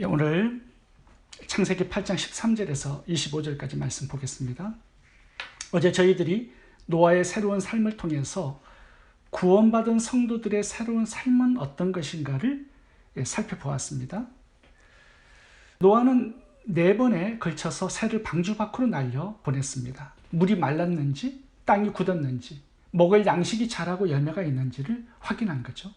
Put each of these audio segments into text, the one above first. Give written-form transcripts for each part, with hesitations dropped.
오늘 창세기 8장 13절에서 25절까지 말씀 보겠습니다. 어제 저희들이 노아의 새로운 삶을 통해서 구원받은 성도들의 새로운 삶은 어떤 것인가를 살펴보았습니다. 노아는 4번에 걸쳐서 새를 방주 밖으로 날려 보냈습니다. 물이 말랐는지 땅이 굳었는지 먹을 양식이 자라고 열매가 있는지를 확인한 거죠.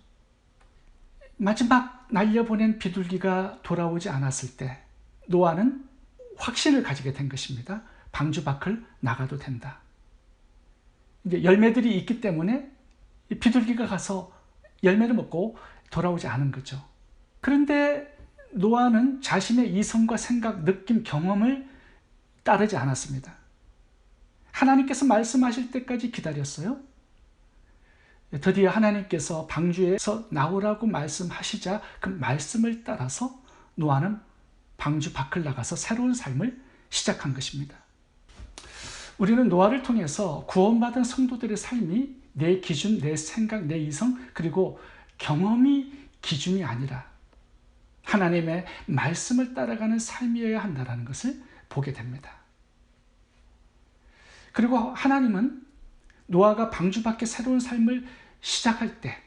마지막 날려보낸 비둘기가 돌아오지 않았을 때 노아는 확신을 가지게 된 것입니다. 방주 밖을 나가도 된다. 이제 열매들이 있기 때문에 비둘기가 가서 열매를 먹고 돌아오지 않은 거죠. 그런데 노아는 자신의 이성과 생각, 느낌, 경험을 따르지 않았습니다. 하나님께서 말씀하실 때까지 기다렸어요. 드디어 하나님께서 방주에서 나오라고 말씀하시자 그 말씀을 따라서 노아는 방주 밖을 나가서 새로운 삶을 시작한 것입니다. 우리는 노아를 통해서 구원받은 성도들의 삶이 내 기준, 내 생각, 내 이성 그리고 경험이 기준이 아니라 하나님의 말씀을 따라가는 삶이어야 한다는 것을 보게 됩니다. 그리고 하나님은 노아가 방주 밖에 새로운 삶을 시작할 때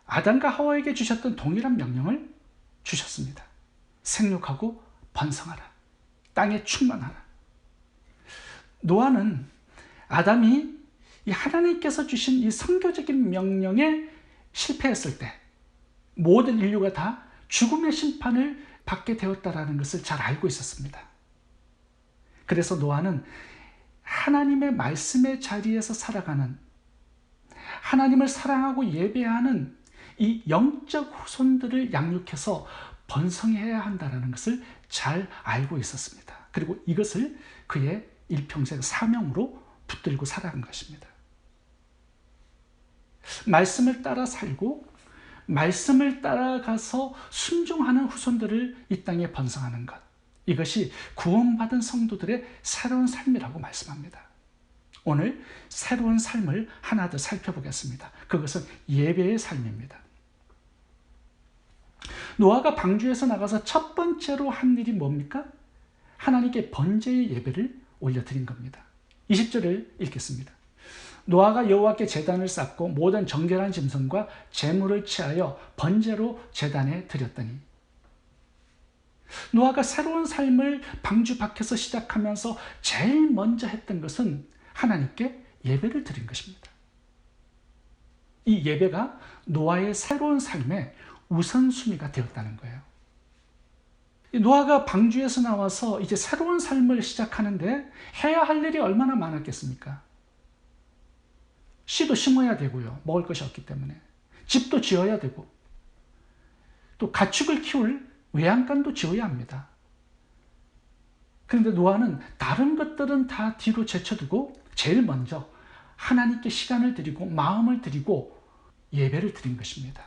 아담과 하와에게 주셨던 동일한 명령을 주셨습니다. 생육하고 번성하라. 땅에 충만하라. 노아는 아담이 이 하나님께서 주신 이 선교적인 명령에 실패했을 때 모든 인류가 다 죽음의 심판을 받게 되었다는 것을 잘 알고 있었습니다. 그래서 노아는 하나님의 말씀의 자리에서 살아가는 하나님을 사랑하고 예배하는 이 영적 후손들을 양육해서 번성해야 한다는 것을 잘 알고 있었습니다. 그리고 이것을 그의 일평생 사명으로 붙들고 살아간 것입니다. 말씀을 따라 살고 말씀을 따라가서 순종하는 후손들을 이 땅에 번성하는 것, 이것이 구원받은 성도들의 새로운 삶이라고 말씀합니다. 오늘 새로운 삶을 하나 더 살펴보겠습니다. 그것은 예배의 삶입니다. 노아가 방주에서 나가서 첫 번째로 한 일이 뭡니까? 하나님께 번제의 예배를 올려드린 겁니다. 20절을 읽겠습니다. 노아가 여호와께 제단을 쌓고 모든 정결한 짐승과 제물을 취하여 번제로 제단에 드렸더니, 노아가 새로운 삶을 방주 밖에서 시작하면서 제일 먼저 했던 것은 하나님께 예배를 드린 것입니다. 이 예배가 노아의 새로운 삶의 우선순위가 되었다는 거예요. 노아가 방주에서 나와서 이제 새로운 삶을 시작하는데 해야 할 일이 얼마나 많았겠습니까? 씨도 심어야 되고요. 먹을 것이 없기 때문에. 집도 지어야 되고 또 가축을 키울 외양간도 지어야 합니다. 그런데 노아는 다른 것들은 다 뒤로 제쳐두고 제일 먼저 하나님께 시간을 드리고 마음을 드리고 예배를 드린 것입니다.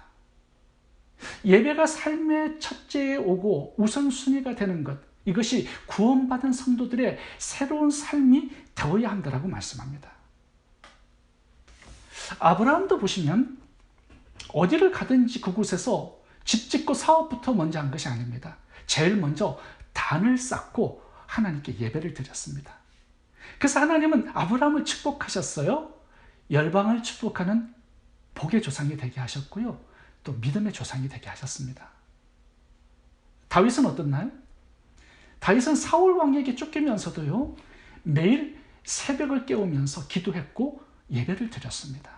예배가 삶의 첫째에 오고 우선순위가 되는 것, 이것이 구원받은 성도들의 새로운 삶이 되어야 한다고 말씀합니다. 아브라함도 보시면 어디를 가든지 그곳에서 집 짓고 사업부터 먼저 한 것이 아닙니다. 제일 먼저 단을 쌓고 하나님께 예배를 드렸습니다. 그래서 하나님은 아브라함을 축복하셨어요. 열방을 축복하는 복의 조상이 되게 하셨고요. 또 믿음의 조상이 되게 하셨습니다. 다윗은 어떻나요? 다윗은 사울 왕에게 쫓기면서도요, 매일 새벽을 깨우면서 기도했고 예배를 드렸습니다.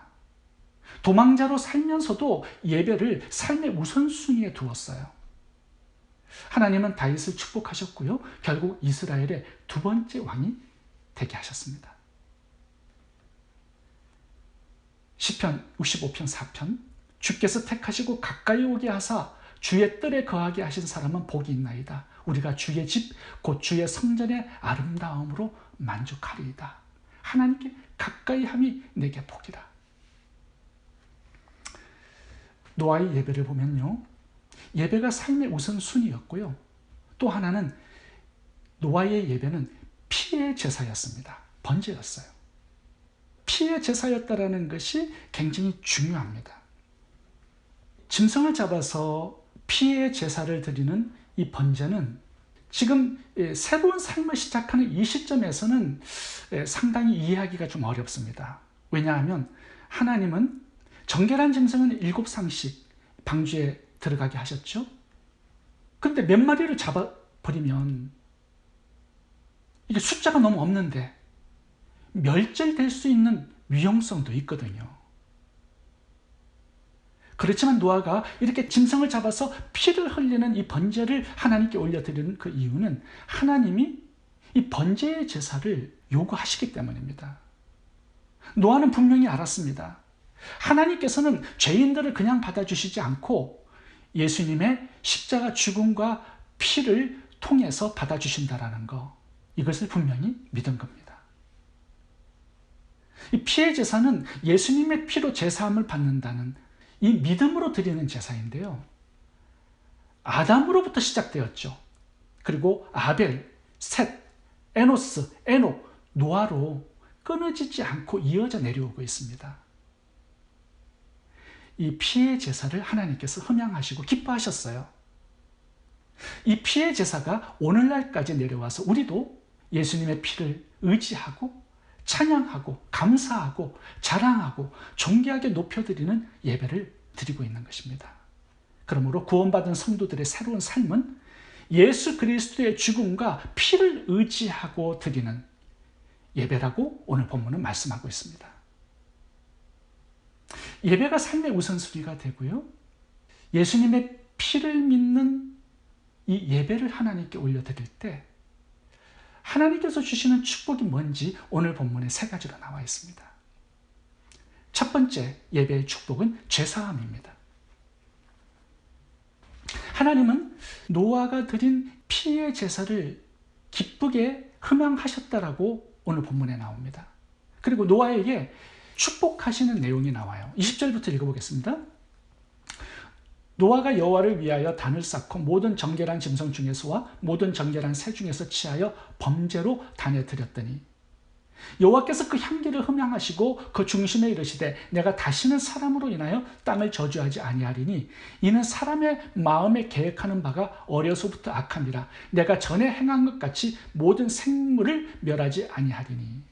도망자로 살면서도 예배를 삶의 우선순위에 두었어요. 하나님은 다윗을 축복하셨고요. 결국 이스라엘의 두 번째 왕이 되게 하셨습니다. 시편 65편 4편, 주께서 택하시고 가까이 오게 하사 주의 뜰에 거하게 하신 사람은 복이 있나이다. 우리가 주의 집, 곧 주의 성전의 아름다움으로 만족하리이다. 하나님께 가까이 함이 내게 복이라. 노아의 예배를 보면요, 예배가 삶의 우선순위였고요. 또 하나는 노아의 예배는 피의 제사였습니다. 번제였어요. 피의 제사였다라는 것이 굉장히 중요합니다. 짐승을 잡아서 피의 제사를 드리는 이 번제는 지금 새로운 삶을 시작하는 이 시점에서는 상당히 이해하기가 좀 어렵습니다. 왜냐하면 하나님은 정결한 짐승은 7상씩 방주에 들어가게 하셨죠. 근데 몇 마리를 잡아버리면 이게 숫자가 너무 없는데 멸절될 수 있는 위험성도 있거든요. 그렇지만 노아가 이렇게 짐승을 잡아서 피를 흘리는 이 번제를 하나님께 올려드리는 그 이유는 하나님이 이 번제의 제사를 요구하시기 때문입니다. 노아는 분명히 알았습니다. 하나님께서는 죄인들을 그냥 받아주시지 않고 예수님의 십자가 죽음과 피를 통해서 받아주신다라는 거, 이것을 분명히 믿은 겁니다. 이 피의 제사는 예수님의 피로 제사함을 받는다는 이 믿음으로 드리는 제사인데요. 아담으로부터 시작되었죠. 그리고 아벨, 셋, 에노스, 에녹, 노아로 끊어지지 않고 이어져 내려오고 있습니다. 이 피의 제사를 하나님께서 흠양하시고 기뻐하셨어요. 이 피의 제사가 오늘날까지 내려와서 우리도 예수님의 피를 의지하고 찬양하고 감사하고 자랑하고 존귀하게 높여드리는 예배를 드리고 있는 것입니다. 그러므로 구원받은 성도들의 새로운 삶은 예수 그리스도의 죽음과 피를 의지하고 드리는 예배라고 오늘 본문은 말씀하고 있습니다. 예배가 삶의 우선순위가 되고요. 예수님의 피를 믿는 이 예배를 하나님께 올려드릴 때 하나님께서 주시는 축복이 뭔지 오늘 본문에 3가지로 나와 있습니다. 첫 번째 예배의 축복은 죄사함입니다. 하나님은 노아가 드린 피의 제사를 기쁘게 흠양하셨다라고 오늘 본문에 나옵니다. 그리고 노아에게 축복하시는 내용이 나와요. 20절부터 읽어보겠습니다. 노아가 여호와를 위하여 단을 쌓고 모든 정결한 짐승 중에서와 모든 정결한 새 중에서 취하여 범죄로 단에 드렸더니 여호와께서 그 향기를 흠양하시고 그 중심에 이르시되 내가 다시는 사람으로 인하여 땅을 저주하지 아니하리니 이는 사람의 마음에 계획하는 바가 어려서부터 악함이라 내가 전에 행한 것 같이 모든 생물을 멸하지 아니하리니.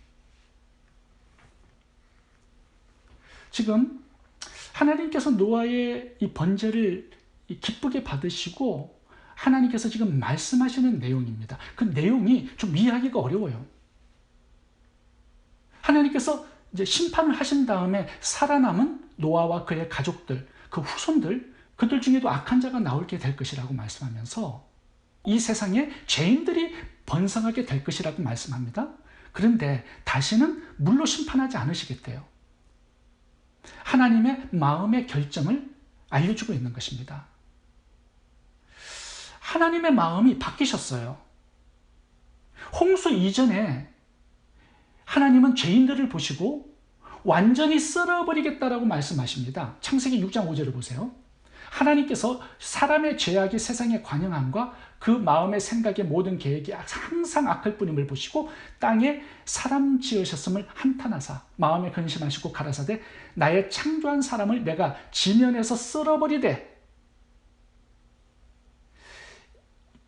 지금 하나님께서 노아의 이 번제를 기쁘게 받으시고 하나님께서 지금 말씀하시는 내용입니다. 그 내용이 좀 이해하기가 어려워요. 하나님께서 이제 심판을 하신 다음에 살아남은 노아와 그의 가족들, 그 후손들, 그들 중에도 악한 자가 나오게 될 것이라고 말씀하면서 이 세상에 죄인들이 번성하게 될 것이라고 말씀합니다. 그런데 다시는 물로 심판하지 않으시겠대요. 하나님의 마음의 결정을 알려주고 있는 것입니다. 하나님의 마음이 바뀌셨어요. 홍수 이전에 하나님은 죄인들을 보시고 완전히 쓸어버리겠다라고 말씀하십니다. 창세기 6장 5절을 보세요. 하나님께서 사람의 죄악이 세상에 관영함과 그 마음의 생각의 모든 계획이 항상 악할 뿐임을 보시고 땅에 사람 지으셨음을 한탄하사 마음에 근심하시고 가라사대 나의 창조한 사람을 내가 지면에서 쓸어버리되.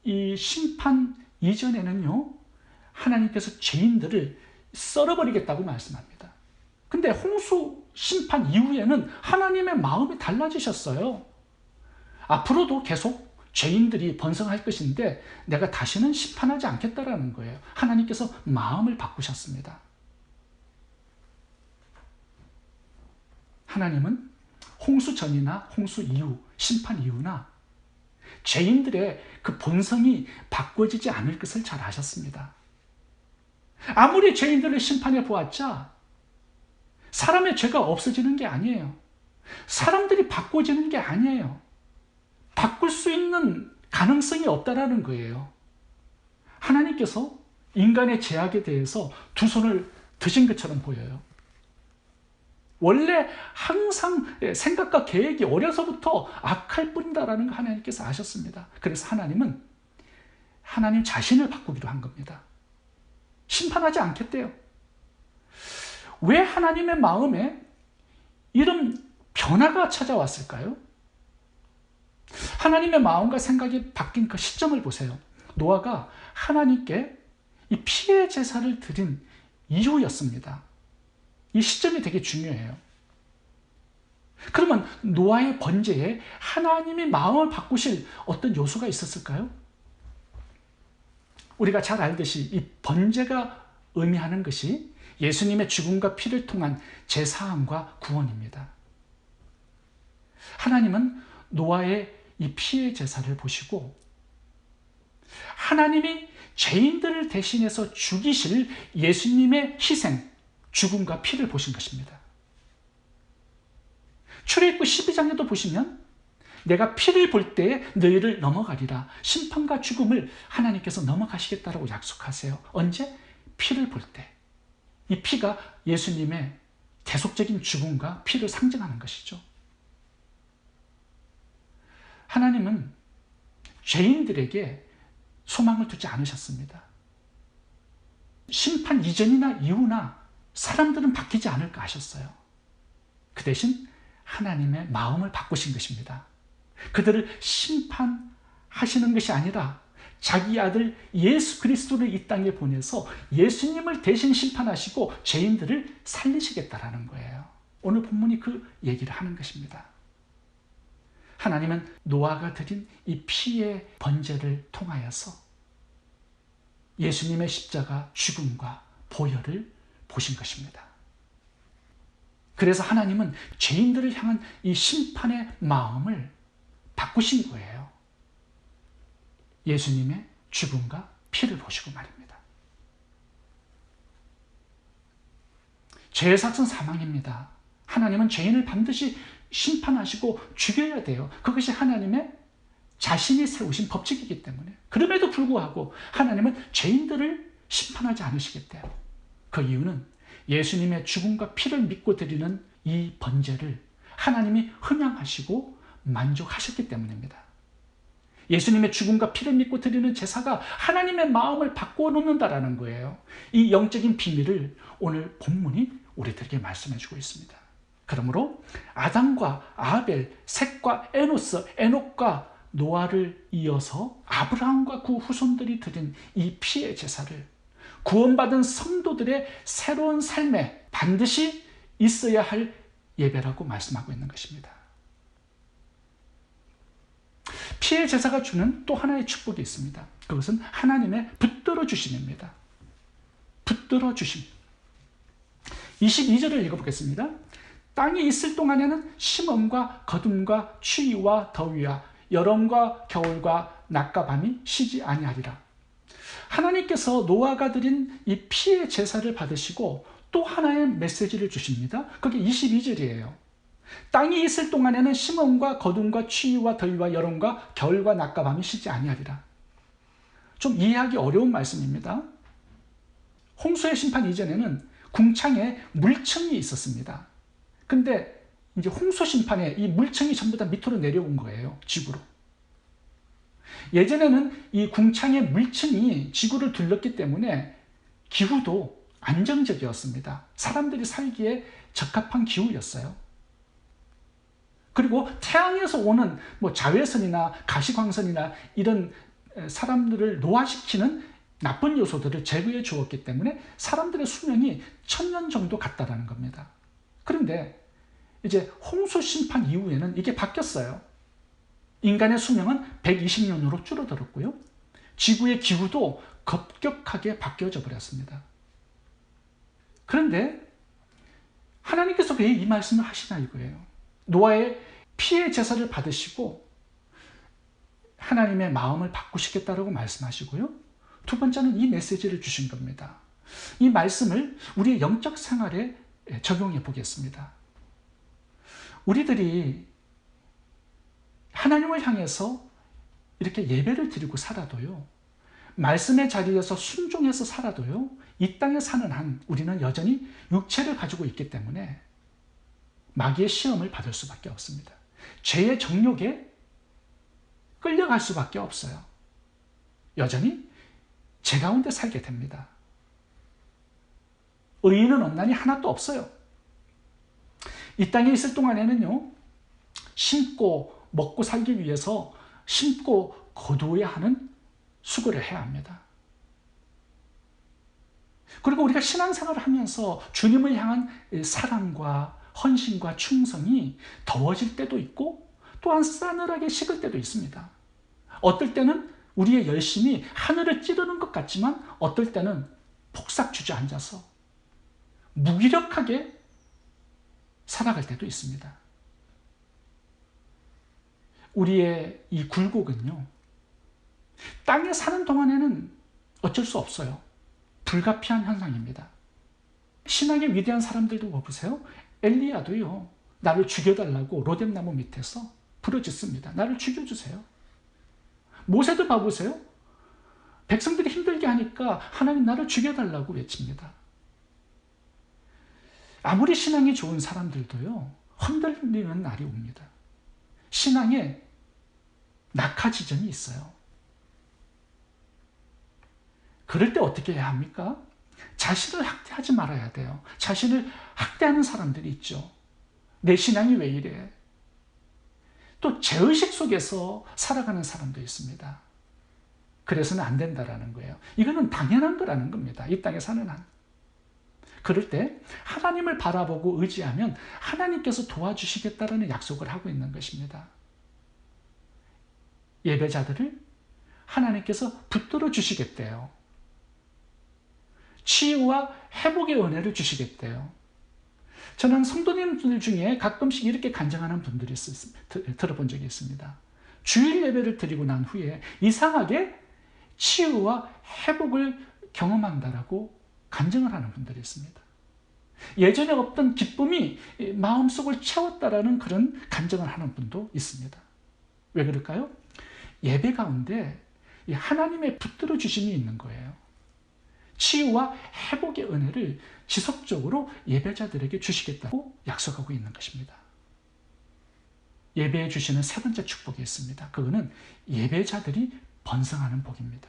이 심판 이전에는요 하나님께서 죄인들을 썰어버리겠다고 말씀합니다. 근데 홍수 심판 이후에는 하나님의 마음이 달라지셨어요. 앞으로도 계속 죄인들이 번성할 것인데 내가 다시는 심판하지 않겠다라는 거예요. 하나님께서 마음을 바꾸셨습니다. 하나님은 홍수 전이나 홍수 이후, 심판 이후나 죄인들의 그 본성이 바꿔지지 않을 것을 잘 아셨습니다. 아무리 죄인들을 심판해 보았자 사람의 죄가 없어지는 게 아니에요. 사람들이 바꿔지는 게 아니에요. 바꿀 수 있는 가능성이 없다라는 거예요. 하나님께서 인간의 죄악에 대해서 두 손을 드신 것처럼 보여요. 원래 항상 생각과 계획이 어려서부터 악할 뿐이다라는 걸 하나님께서 아셨습니다. 그래서 하나님은 하나님 자신을 바꾸기로 한 겁니다. 심판하지 않겠대요. 왜 하나님의 마음에 이런 변화가 찾아왔을까요? 하나님의 마음과 생각이 바뀐 그 시점을 보세요. 노아가 하나님께 이 피의 제사를 드린 이후였습니다. 이 시점이 되게 중요해요. 그러면 노아의 번제에 하나님이 마음을 바꾸실 어떤 요소가 있었을까요? 우리가 잘 알듯이 이 번제가 의미하는 것이 예수님의 죽음과 피를 통한 제사함과 구원입니다. 하나님은 노아의 이 피의 제사를 보시고 하나님이 죄인들을 대신해서 죽이실 예수님의 희생, 죽음과 피를 보신 것입니다. 출애굽기 12장에도 보시면 내가 피를 볼 때에 너희를 넘어가리라. 심판과 죽음을 하나님께서 넘어가시겠다라고 약속하세요. 언제? 피를 볼 때. 이 피가 예수님의 대속적인 죽음과 피를 상징하는 것이죠. 하나님은 죄인들에게 소망을 두지 않으셨습니다. 심판 이전이나 이후나 사람들은 바뀌지 않을까 하셨어요. 그 대신 하나님의 마음을 바꾸신 것입니다. 그들을 심판하시는 것이 아니라 자기 아들 예수 그리스도를 이 땅에 보내서 예수님을 대신 심판하시고 죄인들을 살리시겠다라는 거예요. 오늘 본문이 그 얘기를 하는 것입니다. 하나님은 노아가 드린 이 피의 번제를 통하여서 예수님의 십자가 죽음과 보혈을 보신 것입니다. 그래서 하나님은 죄인들을 향한 이 심판의 마음을 바꾸신 거예요. 예수님의 죽음과 피를 보시고 말입니다. 죄의 삭은 사망입니다. 하나님은 죄인을 반드시 심판하시고 죽여야 돼요. 그것이 하나님의 자신이 세우신 법칙이기 때문에. 그럼에도 불구하고 하나님은 죄인들을 심판하지 않으시겠대요. 그 이유는 예수님의 죽음과 피를 믿고 드리는 이 번제를 하나님이 흥양하시고 만족하셨기 때문입니다. 예수님의 죽음과 피를 믿고 드리는 제사가 하나님의 마음을 바꾸어 놓는다라는 거예요. 이 영적인 비밀을 오늘 본문이 우리들에게 말씀해 주고 있습니다. 그러므로 아담과 아벨, 셋과 에노스, 에녹과 노아를 이어서 아브라함과 그 후손들이 드린 이 피의 제사를 구원받은 성도들의 새로운 삶에 반드시 있어야 할 예배라고 말씀하고 있는 것입니다. 피의 제사가 주는 또 하나의 축복이 있습니다. 그것은 하나님의 붙들어 주심입니다. 붙들어 주심. 22절을 읽어보겠습니다. 땅이 있을 동안에는 심음과 거둠과 추위와 더위와 여름과 겨울과 낮과 밤이 쉬지 아니하리라. 하나님께서 노아가 드린 이 피의 제사를 받으시고 또 하나의 메시지를 주십니다. 그게 22절이에요. 땅이 있을 동안에는 심음과 거둠과 추위와 더위와 여름과 겨울과 낮과 밤이 쉬지 아니하리라. 좀 이해하기 어려운 말씀입니다. 홍수의 심판 이전에는 궁창에 물청이 있었습니다. 근데 이제 홍수 심판에 이 물청이 전부 다 밑으로 내려온 거예요. 지구로. 예전에는 이 궁창의 물청이 지구를 둘렀기 때문에 기후도 안정적이었습니다. 사람들이 살기에 적합한 기후였어요. 그리고 태양에서 오는 자외선이나 가시광선이나 이런 사람들을 노화시키는 나쁜 요소들을 제거해 주었기 때문에 사람들의 수명이 1000년 정도 갔다라는 겁니다. 그런데 이제 홍수 심판 이후에는 이게 바뀌었어요. 인간의 수명은 120년으로 줄어들었고요. 지구의 기후도 급격하게 바뀌어져 버렸습니다. 그런데 하나님께서 왜 이 말씀을 하시나 이거예요. 노아의 피의 제사를 받으시고 하나님의 마음을 바꾸시겠다라고 말씀하시고요. 두 번째는 이 메시지를 주신 겁니다. 이 말씀을 우리의 영적 생활에 적용해 보겠습니다. 우리들이 하나님을 향해서 이렇게 예배를 드리고 살아도요, 말씀의 자리에서 순종해서 살아도요, 이 땅에 사는 한 우리는 여전히 육체를 가지고 있기 때문에 마귀의 시험을 받을 수밖에 없습니다. 죄의 정욕에 끌려갈 수밖에 없어요. 여전히 죄 가운데 살게 됩니다. 의인은 없나니 하나도 없어요. 이 땅에 있을 동안에는요, 심고 먹고 살기 위해서 심고 거두어야 하는 수고를 해야 합니다. 그리고 우리가 신앙생활을 하면서 주님을 향한 사랑과 헌신과 충성이 더워질 때도 있고 또한 싸늘하게 식을 때도 있습니다. 어떨 때는 우리의 열심이 하늘을 찌르는 것 같지만 어떨 때는 폭삭 주저앉아서 무기력하게 살아갈 때도 있습니다. 우리의 이 굴곡은요, 땅에 사는 동안에는 어쩔 수 없어요. 불가피한 현상입니다. 신앙의 위대한 사람들도 보세요. 엘리야도요, 나를 죽여달라고 로뎀나무 밑에서 부르짖습니다. 나를 죽여주세요. 모세도 봐보세요. 백성들이 힘들게 하니까 하나님 나를 죽여달라고 외칩니다. 아무리 신앙이 좋은 사람들도요, 흔들리는 날이 옵니다. 신앙에 낙하 지점이 있어요. 그럴 때 어떻게 해야 합니까? 자신을 학대하지 말아야 돼요. 자신을 학대하는 사람들이 있죠. 내 신앙이 왜 이래? 또 죄의식 속에서 살아가는 사람도 있습니다. 그래서는 안 된다라는 거예요. 이거는 당연한 거라는 겁니다. 이 땅에 사는 한. 그럴 때 하나님을 바라보고 의지하면 하나님께서 도와주시겠다라는 약속을 하고 있는 것입니다. 예배자들을 하나님께서 붙들어 주시겠대요. 치유와 회복의 은혜를 주시겠대요. 저는 성도님들 중에 가끔씩 이렇게 간증하는 분들이 들어본 적이 있습니다. 주일 예배를 드리고 난 후에 이상하게 치유와 회복을 경험한다라고 간증을 하는 분들이 있습니다. 예전에 없던 기쁨이 마음속을 채웠다라는 그런 간증을 하는 분도 있습니다. 왜 그럴까요? 예배 가운데 하나님의 붙들어 주심이 있는 거예요. 치유와 회복의 은혜를 지속적으로 예배자들에게 주시겠다고 약속하고 있는 것입니다. 예배해 주시는 세 번째 축복이 있습니다. 그거는 예배자들이 번성하는 복입니다.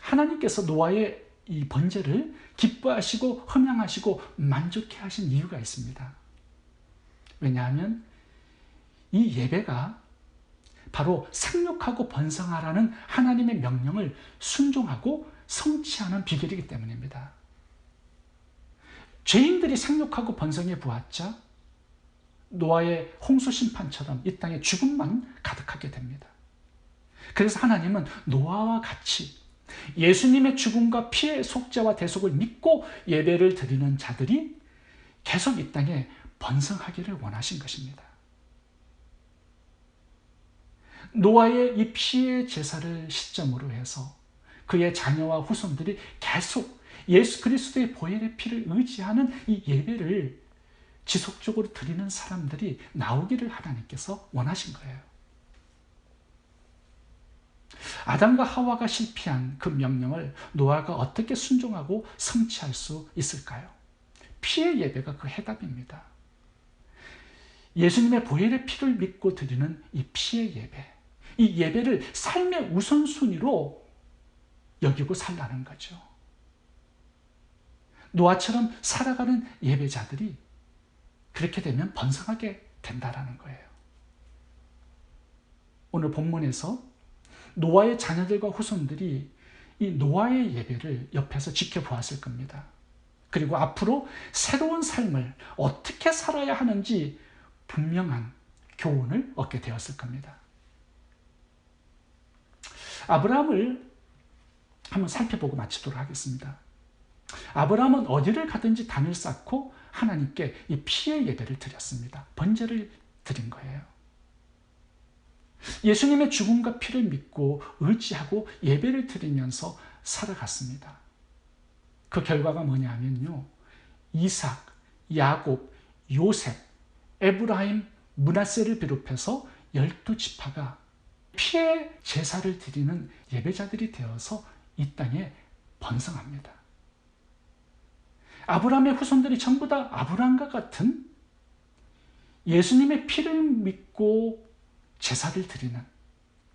하나님께서 노아의 이 번제를 기뻐하시고 흠양하시고 만족해 하신 이유가 있습니다. 왜냐하면 이 예배가 바로 생육하고 번성하라는 하나님의 명령을 순종하고 성취하는 비결이기 때문입니다. 죄인들이 생육하고 번성해 보았자 노아의 홍수 심판처럼 이 땅에 죽음만 가득하게 됩니다. 그래서 하나님은 노아와 같이 예수님의 죽음과 피의 속죄와 대속을 믿고 예배를 드리는 자들이 계속 이 땅에 번성하기를 원하신 것입니다. 노아의 이 피의 제사를 시점으로 해서 그의 자녀와 후손들이 계속 예수 그리스도의 보혈의 피를 의지하는 이 예배를 지속적으로 드리는 사람들이 나오기를 하나님께서 원하신 거예요. 아담과 하와가 실패한 그 명령을 노아가 어떻게 순종하고 성취할 수 있을까요? 피의 예배가 그 해답입니다. 예수님의 보혈의 피를 믿고 드리는 이 피의 예배, 이 예배를 삶의 우선순위로 여기고 살라는 거죠. 노아처럼 살아가는 예배자들이 그렇게 되면 번성하게 된다는 거예요. 오늘 본문에서 노아의 자녀들과 후손들이 이 노아의 예배를 옆에서 지켜보았을 겁니다. 그리고 앞으로 새로운 삶을 어떻게 살아야 하는지 분명한 교훈을 얻게 되었을 겁니다. 아브라함을 한번 살펴보고 마치도록 하겠습니다. 아브라함은 어디를 가든지 단을 쌓고 하나님께 이 피의 예배를 드렸습니다. 번제를 드린 거예요. 예수님의 죽음과 피를 믿고 의지하고 예배를 드리면서 살아갔습니다. 그 결과가 뭐냐 하면요, 이삭, 야곱, 요셉, 에브라임, 므낫세를 비롯해서 12지파가 피의 제사를 드리는 예배자들이 되어서 이 땅에 번성합니다. 아브라함의 후손들이 전부 다 아브라함과 같은 예수님의 피를 믿고 제사를 드리는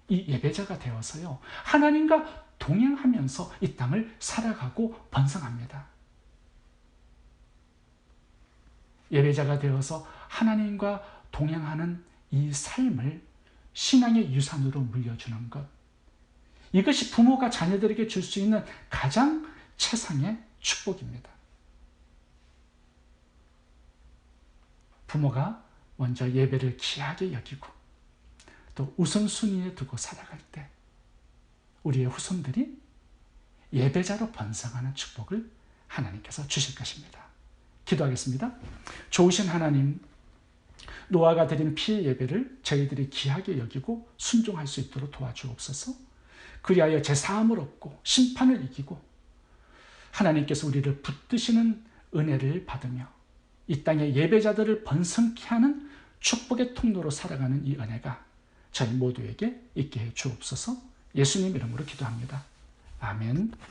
이 예배자가 되어서요, 하나님과 동행하면서 이 땅을 살아가고 번성합니다. 예배자가 되어서 하나님과 동행하는 이 삶을 신앙의 유산으로 물려주는 것. 이것이 부모가 자녀들에게 줄 수 있는 가장 최상의 축복입니다. 부모가 먼저 예배를 귀하게 여기고 또 우선순위에 두고 살아갈 때 우리의 후손들이 예배자로 번성하는 축복을 하나님께서 주실 것입니다. 기도하겠습니다. 좋으신 하나님, 노아가 드린 피의 예배를 저희들이 귀하게 여기고 순종할 수 있도록 도와주옵소서. 그리하여 제사함을 얻고 심판을 이기고 하나님께서 우리를 붙드시는 은혜를 받으며 이 땅의 예배자들을 번성케 하는 축복의 통로로 살아가는 이 은혜가 저희 모두에게 있게 해 주옵소서. 예수님 이름으로 기도합니다. 아멘.